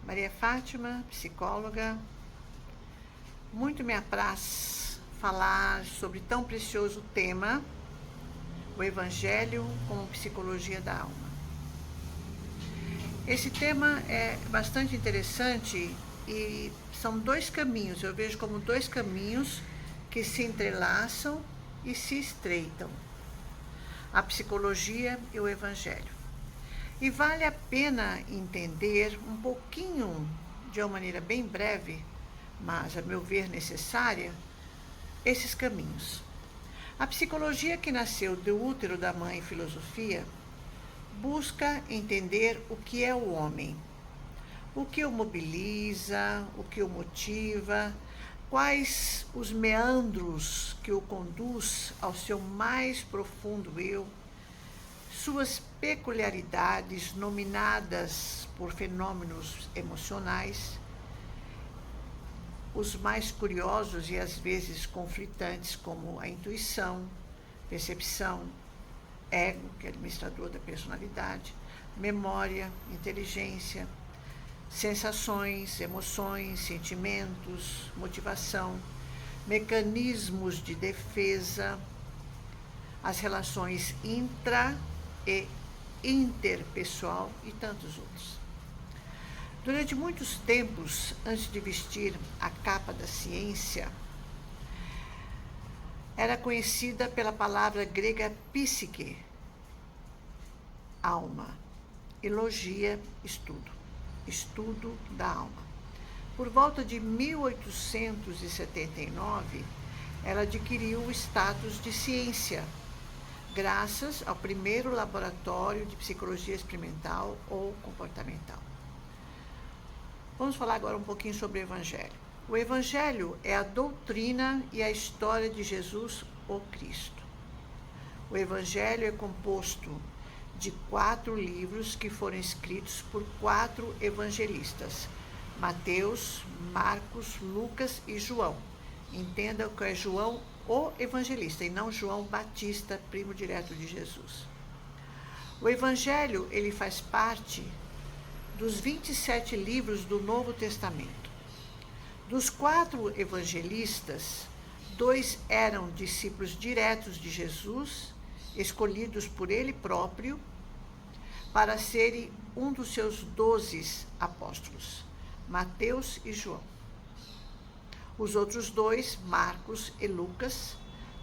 Maria Fátima, psicóloga. Muito me apraz falar sobre tão precioso tema, o Evangelho como psicologia da alma. Esse tema é bastante interessante e são dois caminhos, eu vejo como dois caminhos que se entrelaçam e se estreitam: a psicologia e o Evangelho. E vale a pena entender um pouquinho, de uma maneira bem breve, mas a meu ver necessária, esses caminhos. A psicologia, que nasceu do útero da mãe filosofia, busca entender o que é o homem, o que o mobiliza, o que o motiva, quais os meandros que o conduz ao seu mais profundo eu, suas peculiaridades nominadas por fenômenos emocionais, os mais curiosos e às vezes conflitantes, como a intuição, percepção, ego, que é administrador da personalidade, memória, inteligência, sensações, emoções, sentimentos, motivação, mecanismos de defesa, as relações intra e interpessoal e tantos outros. Durante muitos tempos, antes de vestir a capa da ciência, era conhecida pela palavra grega psique, alma, e logia, estudo da alma. Por volta de 1879, ela adquiriu o status de ciência, graças ao primeiro laboratório de psicologia experimental ou comportamental. Vamos falar agora um pouquinho sobre o Evangelho. O Evangelho é a doutrina e a história de Jesus, o Cristo. O Evangelho é composto de 4 livros que foram escritos por 4 evangelistas: Mateus, Marcos, Lucas e João. Entenda que é João o evangelista e não João Batista, primo direto de Jesus. O Evangelho, ele faz parte dos 27 livros do Novo Testamento. Dos 4 evangelistas, 2 eram discípulos diretos de Jesus, escolhidos por ele próprio para serem um dos seus 12 apóstolos, Mateus e João. Os outros 2, Marcos e Lucas,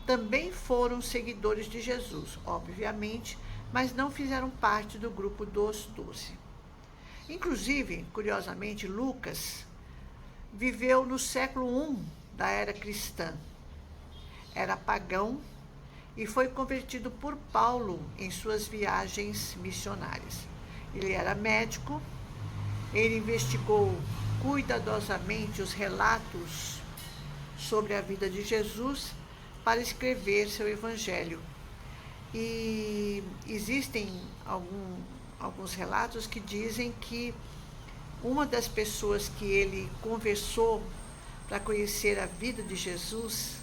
também foram seguidores de Jesus, obviamente, mas não fizeram parte do grupo dos 12. Inclusive, curiosamente, Lucas viveu no século I da era cristã. Era pagão e foi convertido por Paulo em suas viagens missionárias. Ele era médico, ele investigou cuidadosamente os relatos sobre a vida de Jesus para escrever seu Evangelho. E existem alguns relatos que dizem que uma das pessoas que ele conversou para conhecer a vida de Jesus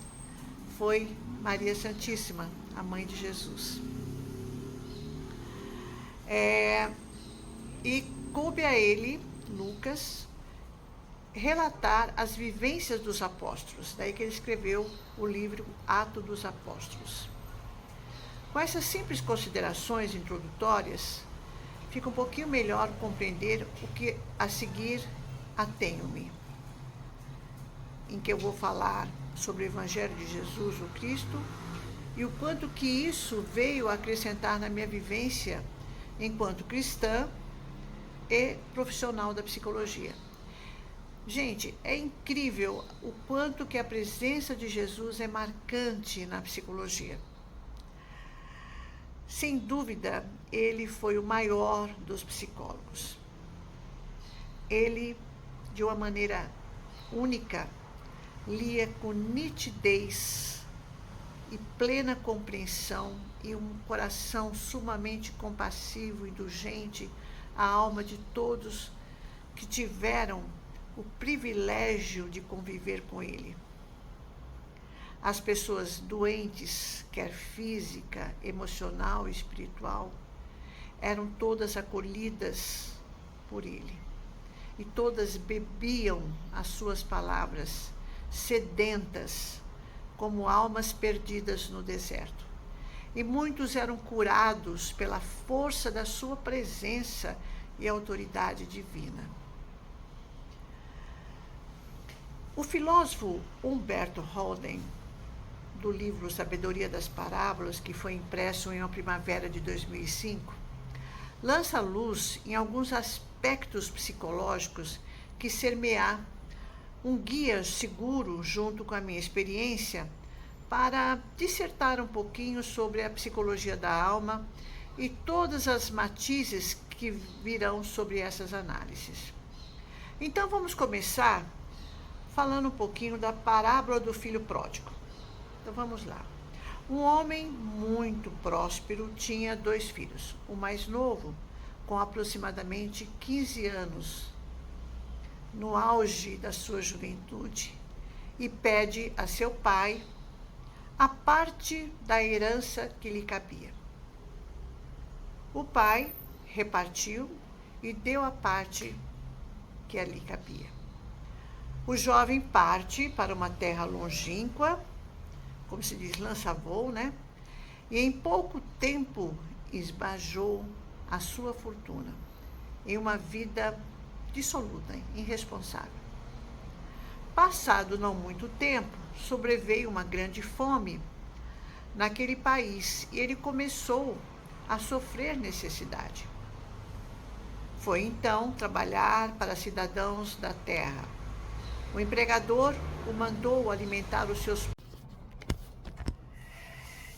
foi Maria Santíssima, a mãe de Jesus. E coube a ele, Lucas, relatar as vivências dos apóstolos. Daí que ele escreveu o livro Atos dos Apóstolos. Com essas simples considerações introdutórias, fica um pouquinho melhor compreender o que a seguir atenho-me, em que eu vou falar sobre o Evangelho de Jesus, o Cristo, e o quanto que isso veio acrescentar na minha vivência enquanto cristã e profissional da psicologia. Gente, é incrível o quanto que a presença de Jesus é marcante na psicologia. Sem dúvida, ele foi o maior dos psicólogos. Ele, de uma maneira única, lia com nitidez e plena compreensão e um coração sumamente compassivo e indulgente a alma de todos que tiveram o privilégio de conviver com ele. As pessoas doentes, quer física, emocional e espiritual, eram todas acolhidas por ele. e todas bebiam as suas palavras, sedentas, como almas perdidas no deserto. E muitos eram curados pela força da sua presença e autoridade divina. O filósofo Humberto Holden, do livro Sabedoria das Parábolas, que foi impresso em uma primavera de 2005, lança luz em alguns aspectos psicológicos que ser-me-á um guia seguro, junto com a minha experiência, para dissertar um pouquinho sobre a psicologia da alma e todas as matizes que virão sobre essas análises. Então vamos começar falando um pouquinho da parábola do filho pródigo. Então vamos lá. Um homem muito próspero tinha 2 filhos. O mais novo, com aproximadamente 15 anos, no auge da sua juventude, e pede a seu pai a parte da herança que lhe cabia. O pai repartiu e deu a parte que lhe cabia. O jovem parte para uma terra longínqua, como se diz, lança-voo, né? E em pouco tempo esbajou a sua fortuna em uma vida dissoluta, irresponsável. Passado não muito tempo, sobreveio uma grande fome naquele país e ele começou a sofrer necessidade. Foi então trabalhar para cidadãos da terra. O empregador o mandou alimentar os seus.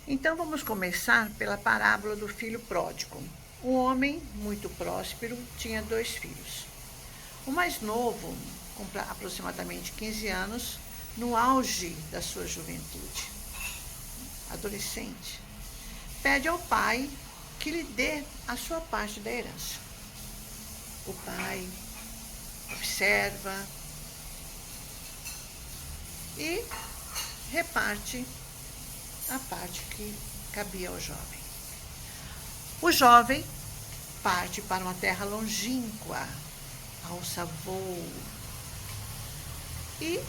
Então vamos começar pela parábola do filho pródigo. Um homem muito próspero tinha 2 filhos. O mais novo, com aproximadamente 15 anos, no auge da sua juventude, adolescente, pede ao pai que lhe dê a sua parte da herança. O pai observa e reparte a parte que cabia ao jovem. O jovem parte para uma terra longínqua, alça voo, e,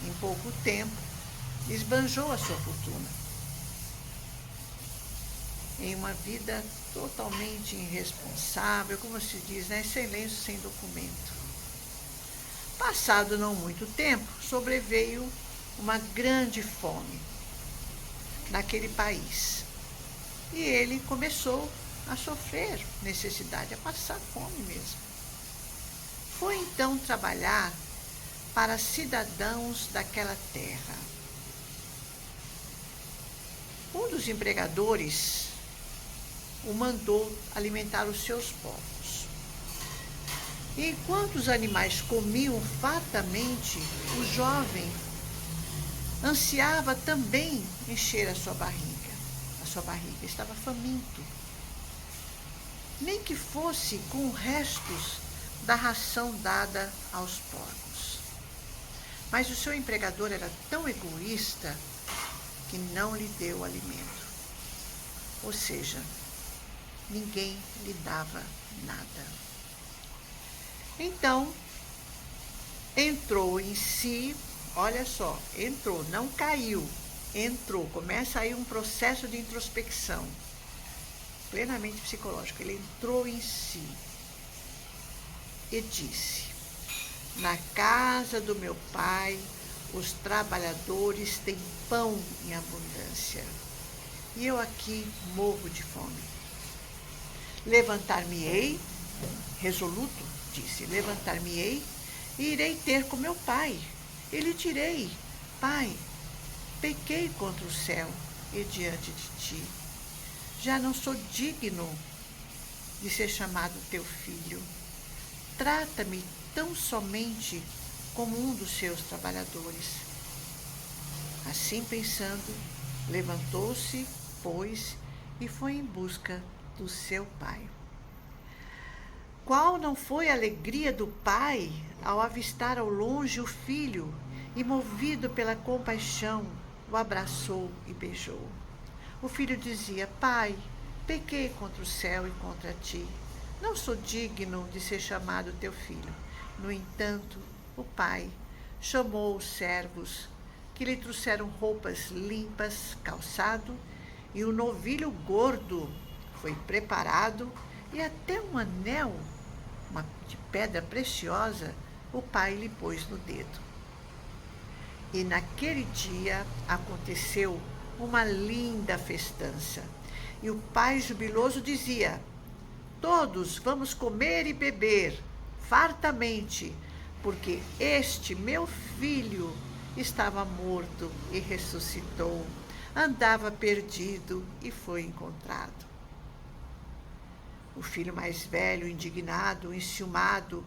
em pouco tempo, esbanjou a sua fortuna em uma vida totalmente irresponsável, como se diz, né? Sem lenço, sem documento. Passado não muito tempo, sobreveio uma grande fome naquele país. E ele começou a sofrer necessidade, a passar fome mesmo. Foi então trabalhar para cidadãos daquela terra. Um dos empregadores o mandou alimentar os seus povos. E enquanto os animais comiam fartamente, o jovem ansiava também encher a sua barriga. A sua barriga estava faminto. Nem que fosse com restos da ração dada aos porcos. Mas o seu empregador era tão egoísta que não lhe deu alimento. Ou seja, ninguém lhe dava nada. Então, entrou em si, olha só, entrou, não caiu, entrou. Começa aí um processo de introspecção, plenamente psicológico. Ele entrou em si e disse: na casa do meu pai, os trabalhadores têm pão em abundância, e eu aqui morro de fome. Levantar-me-ei, resoluto, disse, levantar-me-ei e irei ter com meu pai. E lhe direi: pai, pequei contra o céu e diante de ti. Já não sou digno de ser chamado teu filho. Trata-me tão somente como um dos seus trabalhadores. Assim pensando, levantou-se, pois, e foi em busca do seu pai. Qual não foi a alegria do pai ao avistar ao longe o filho e, movido pela compaixão, o abraçou e beijou. O filho dizia: pai, pequei contra o céu e contra ti. Não sou digno de ser chamado teu filho. No entanto, o pai chamou os servos, que lhe trouxeram roupas limpas, calçado, e um novilho gordo foi preparado, e até um anel de pedra preciosa o pai lhe pôs no dedo. E naquele dia aconteceu uma linda festança. E o pai jubiloso dizia: todos vamos comer e beber fartamente, porque este meu filho estava morto e ressuscitou, andava perdido e foi encontrado. O filho mais velho, indignado, enciumado,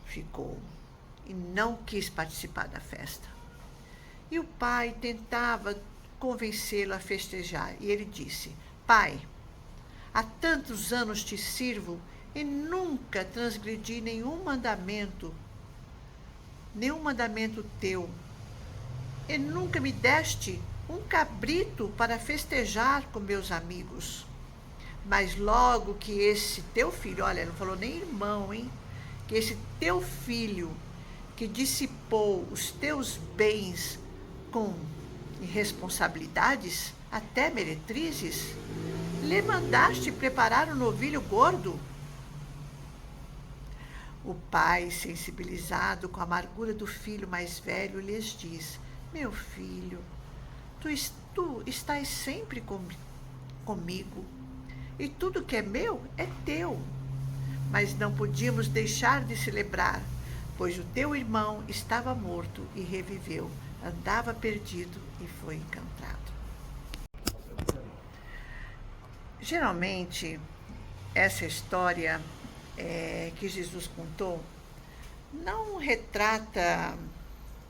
ficou e não quis participar da festa. E o pai tentava convencê-lo a festejar, e ele disse: pai, há tantos anos te sirvo e nunca transgredi nenhum mandamento teu, e nunca me deste um cabrito para festejar com meus amigos. Mas logo que esse teu filho, olha, não falou nem irmão, hein? Que esse teu filho que dissipou os teus bens com irresponsabilidades, até meretrizes, lhe mandaste preparar um novilho gordo? O pai, sensibilizado com a amargura do filho mais velho, lhes diz: meu filho, tu estás sempre comigo, e tudo que é meu é teu. Mas não podíamos deixar de celebrar, pois o teu irmão estava morto e reviveu, andava perdido e foi encontrado. Geralmente, essa história que Jesus contou não retrata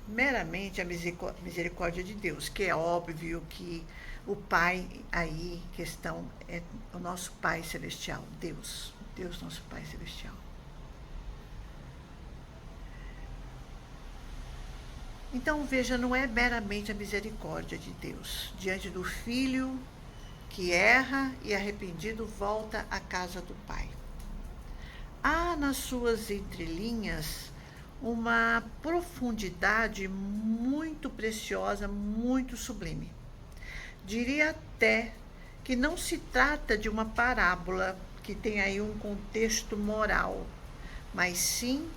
meramente a misericórdia de Deus, que é óbvio que o Pai aí, questão, é o nosso Pai Celestial, Deus nosso Pai Celestial. Então, veja, não é meramente a misericórdia de Deus diante do filho que erra e arrependido volta à casa do Pai. Há nas suas entrelinhas uma profundidade muito preciosa, muito sublime. Diria até que não se trata de uma parábola que tem aí um contexto moral, mas sim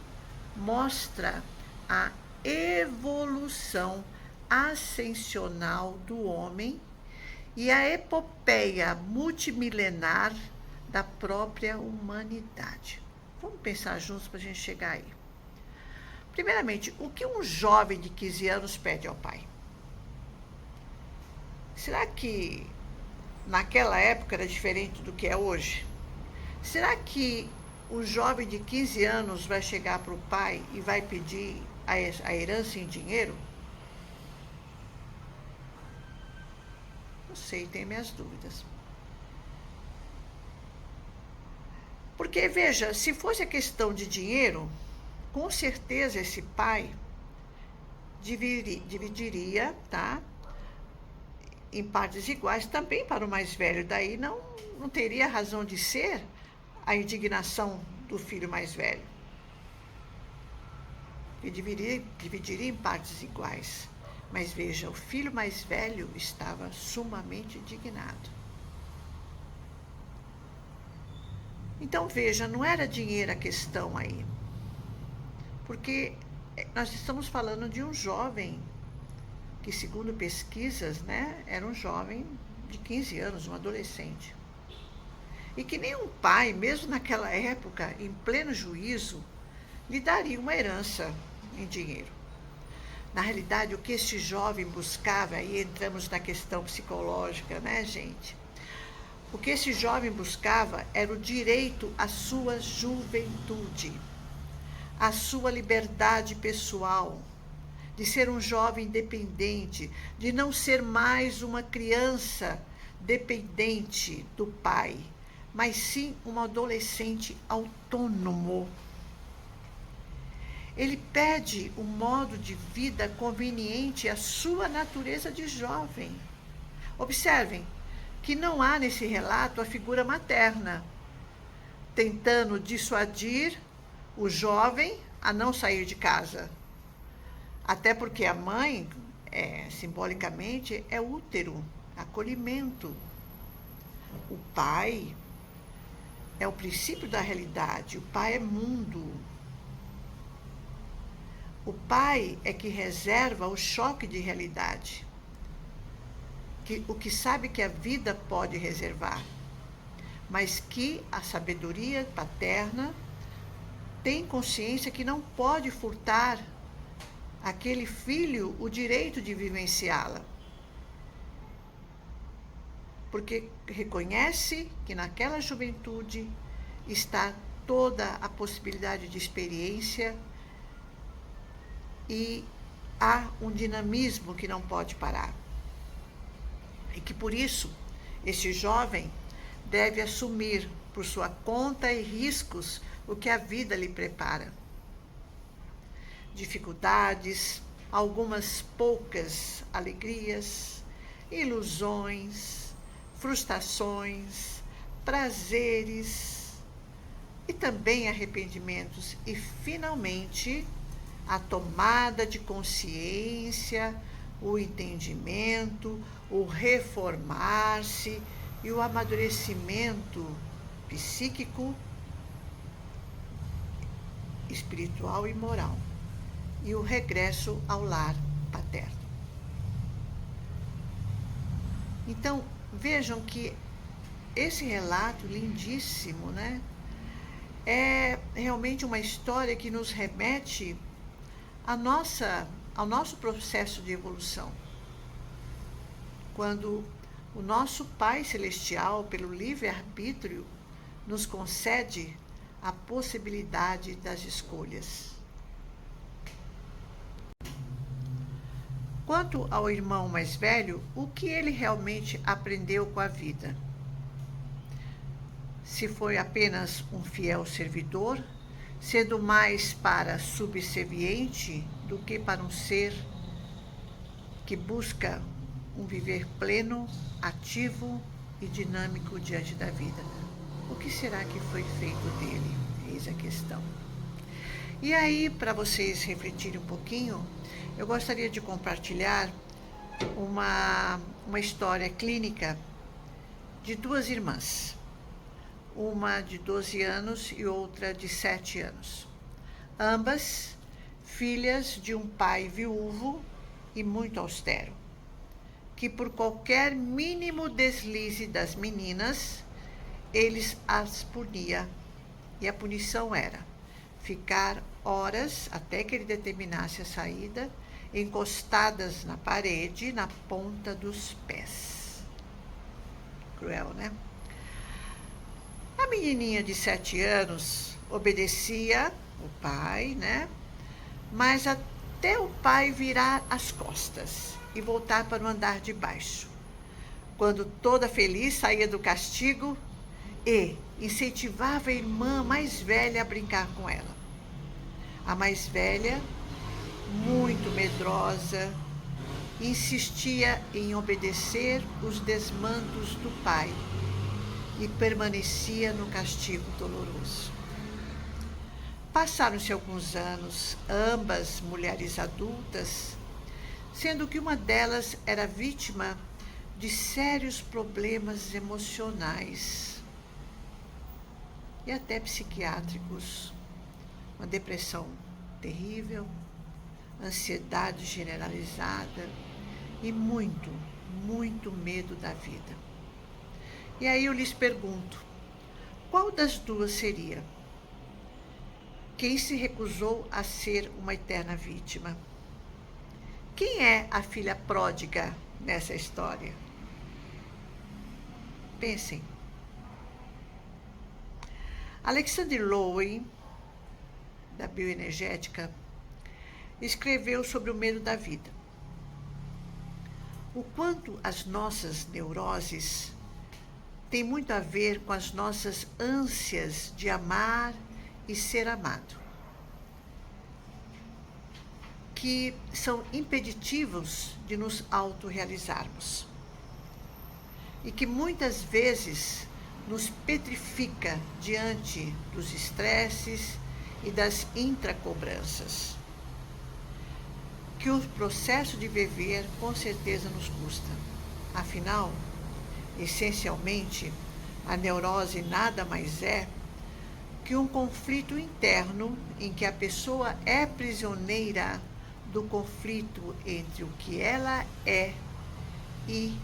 mostra a evolução ascensional do homem e a epopeia multimilenar da própria humanidade. Vamos pensar juntos para a gente chegar aí. Primeiramente, o que um jovem de 15 anos pede ao pai? Será que naquela época era diferente do que é hoje? Será que o jovem de 15 anos vai chegar para o pai e vai pedir a herança em dinheiro? Não sei, tenho minhas dúvidas. Porque, veja, se fosse a questão de dinheiro, com certeza esse pai dividiria, tá, em partes iguais também para o mais velho. Daí não teria razão de ser a indignação do filho mais velho. E dividiria em partes iguais. Mas veja, o filho mais velho estava sumamente indignado. Então, veja, não era dinheiro a questão aí. Porque nós estamos falando de um jovem que, segundo pesquisas, né, era um jovem de 15 anos, um adolescente. E que nenhum pai, mesmo naquela época, em pleno juízo, lhe daria uma herança em dinheiro. Na realidade, o que este jovem buscava, aí entramos na questão psicológica, né, gente? O que esse jovem buscava era o direito à sua juventude, à sua liberdade pessoal, de ser um jovem independente, de não ser mais uma criança dependente do pai, mas sim um adolescente autônomo. Ele pede um modo de vida conveniente à sua natureza de jovem. Observem que não há nesse relato a figura materna, tentando dissuadir o jovem a não sair de casa. Até porque a mãe, simbolicamente, é útero, acolhimento. O pai é o princípio da realidade, o pai é mundo. O pai é que reserva o choque de realidade, o que sabe que a vida pode reservar, mas que a sabedoria paterna tem consciência que não pode furtar aquele filho o direito de vivenciá-la. Porque reconhece que naquela juventude está toda a possibilidade de experiência e há um dinamismo que não pode parar. E que por isso esse jovem deve assumir por sua conta e riscos o que a vida lhe prepara. Dificuldades, algumas poucas alegrias, ilusões, frustrações, prazeres e também arrependimentos e, finalmente, a tomada de consciência, o entendimento, o reformar-se e o amadurecimento psíquico, espiritual e moral, e o regresso ao lar paterno. Então, vejam que esse relato lindíssimo, né, é realmente uma história que nos remete ao nosso processo de evolução. Quando o nosso Pai Celestial, pelo livre-arbítrio, nos concede a possibilidade das escolhas. Quanto ao irmão mais velho, o que ele realmente aprendeu com a vida? Se foi apenas um fiel servidor, sendo mais para subserviente do que para um ser que busca um viver pleno, ativo e dinâmico diante da vida. O que será que foi feito dele? Eis a questão. E aí, para vocês refletirem um pouquinho, eu gostaria de compartilhar uma história clínica de duas irmãs. Uma de 12 anos e outra de 7 anos. Ambas filhas de um pai viúvo e muito austero, que por qualquer mínimo deslize das meninas, eles as punia. E a punição era ficar horas, até que ele determinasse a saída, encostadas na parede, na ponta dos pés. Cruel, né? A menininha de 7 anos obedecia o pai, né? Mas até o pai virar as costas e voltar para o andar de baixo, quando toda feliz saía do castigo e incentivava a irmã mais velha a brincar com ela. A mais velha, muito medrosa, insistia em obedecer os desmandos do pai e permanecia no castigo doloroso. Passaram-se alguns anos, ambas mulheres adultas, sendo que uma delas era vítima de sérios problemas emocionais e até psiquiátricos, uma depressão terrível, ansiedade generalizada e muito, muito medo da vida. E aí eu lhes pergunto, qual das duas seria? Quem se recusou a ser uma eterna vítima? Quem é a filha pródiga nessa história? Pensem. Alexander Lowen, da bioenergética, escreveu sobre o medo da vida. O quanto as nossas neuroses têm muito a ver com as nossas ânsias de amar e ser amado, que são impeditivos de nos autorrealizarmos e que muitas vezes nos petrifica diante dos estresses e das intracobranças, que o processo de viver com certeza nos custa. Afinal, essencialmente, a neurose nada mais é que um conflito interno em que a pessoa é prisioneira do conflito entre o que ela é e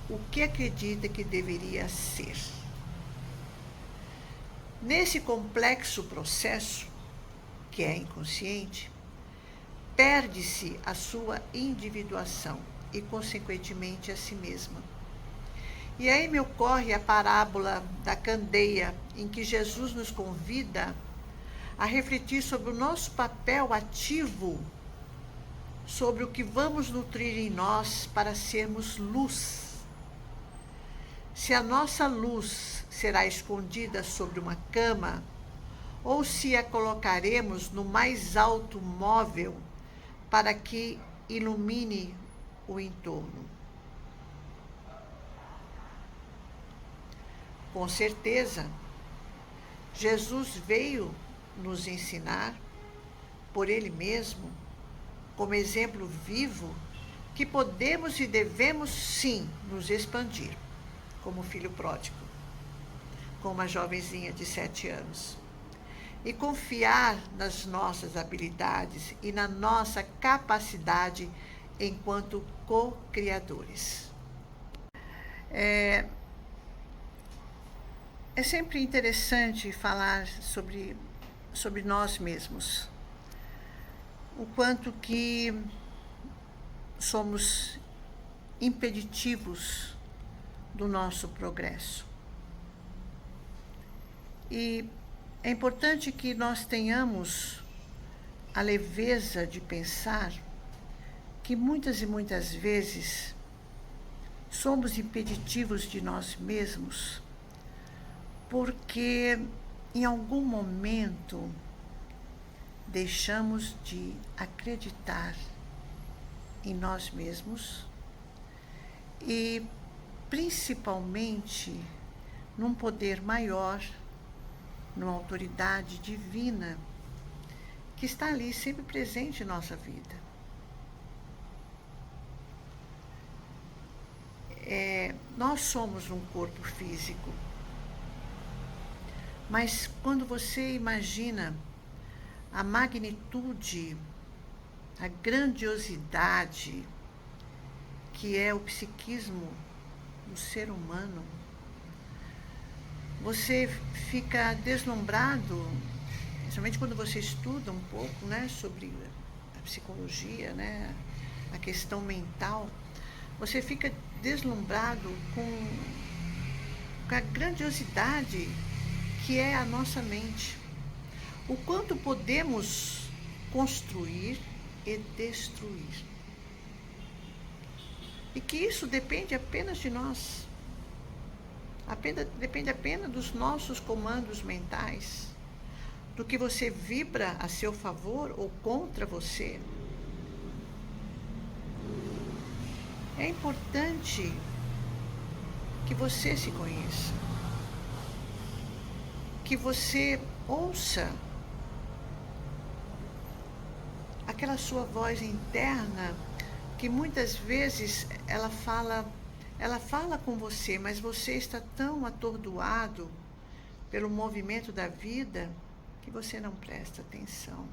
o que acredita que deveria ser. Nesse complexo processo, que é inconsciente, perde-se a sua individuação e, consequentemente, a si mesma. E aí me ocorre a parábola da candeia, em que Jesus nos convida a refletir sobre o nosso papel ativo, sobre o que vamos nutrir em nós para sermos luz. Se a nossa luz será escondida sobre uma cama, ou se a colocaremos no mais alto móvel para que ilumine o entorno. Com certeza, Jesus veio nos ensinar, por Ele mesmo, como exemplo vivo, que podemos e devemos sim nos expandir, como o filho pródigo, como uma jovenzinha de 7 anos, e confiar nas nossas habilidades e na nossa capacidade enquanto co-criadores. É sempre interessante falar sobre nós mesmos, o quanto que somos impeditivos do nosso progresso. E é importante que nós tenhamos a leveza de pensar que muitas e muitas vezes somos impeditivos de nós mesmos porque em algum momento deixamos de acreditar em nós mesmos e principalmente num poder maior, numa autoridade divina que está ali sempre presente em nossa vida. Nós somos um corpo físico, mas quando você imagina a magnitude, a grandiosidade que é o psiquismo do ser humano, você fica deslumbrado, principalmente quando você estuda um pouco, né, sobre a psicologia, né, a questão mental, você fica deslumbrado com a grandiosidade que é a nossa mente. O quanto podemos construir e destruir. E que isso depende apenas de nós. Depende apenas dos nossos comandos mentais, do que você vibra a seu favor ou contra você. É importante que você se conheça, que você ouça aquela sua voz interna que muitas vezes ela fala com você, mas você está tão atordoado pelo movimento da vida que você não presta atenção.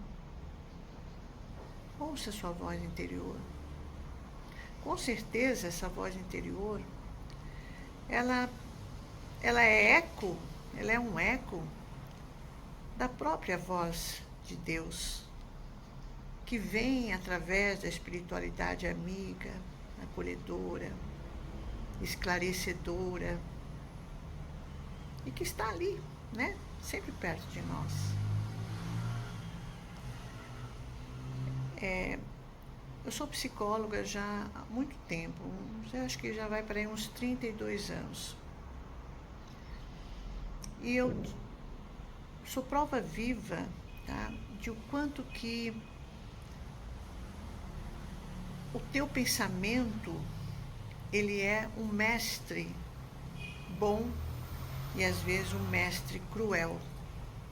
Ouça a sua voz interior. Com certeza essa voz interior, ela é eco, ela é um eco da própria voz de Deus, que vem através da espiritualidade amiga, acolhedora, esclarecedora, e que está ali, né? Sempre perto de nós. Eu sou psicóloga já há muito tempo, acho que já vai para aí uns 32 anos. E eu sou prova viva, tá, de o quanto que o teu pensamento, ele é um mestre bom e às vezes um mestre cruel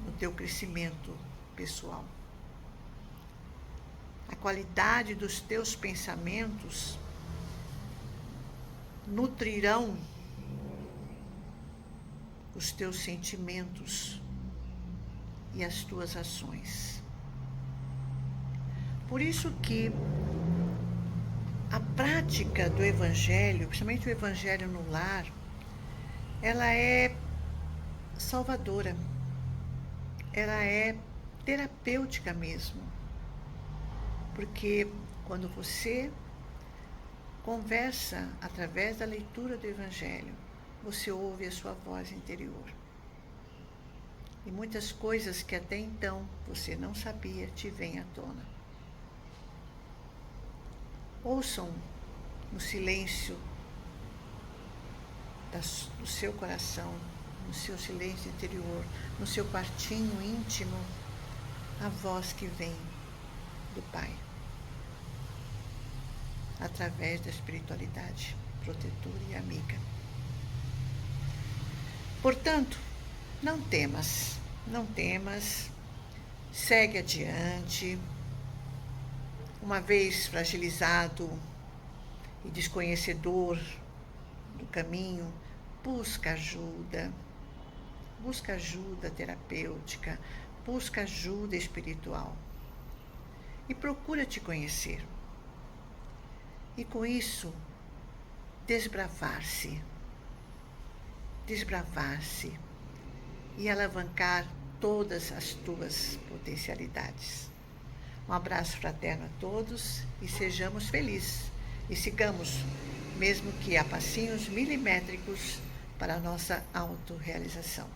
no teu crescimento pessoal. A qualidade dos teus pensamentos nutrirão os teus sentimentos e as tuas ações. Por isso que a prática do Evangelho, principalmente o Evangelho no lar, ela é salvadora, ela é terapêutica mesmo, porque quando você conversa através da leitura do Evangelho, você ouve a sua voz interior. E muitas coisas que até então você não sabia te vêm à tona. Ouçam no silêncio do seu coração, no seu silêncio interior, no seu quartinho íntimo, a voz que vem do Pai, através da espiritualidade protetora e amiga. Portanto, não temas, segue adiante. Uma vez fragilizado e desconhecedor do caminho, busca ajuda terapêutica, busca ajuda espiritual e procura te conhecer. E com isso, desbravar-se e alavancar todas as tuas potencialidades. Um abraço fraterno a todos e sejamos felizes. E sigamos, mesmo que a passinhos milimétricos, para a nossa autorrealização.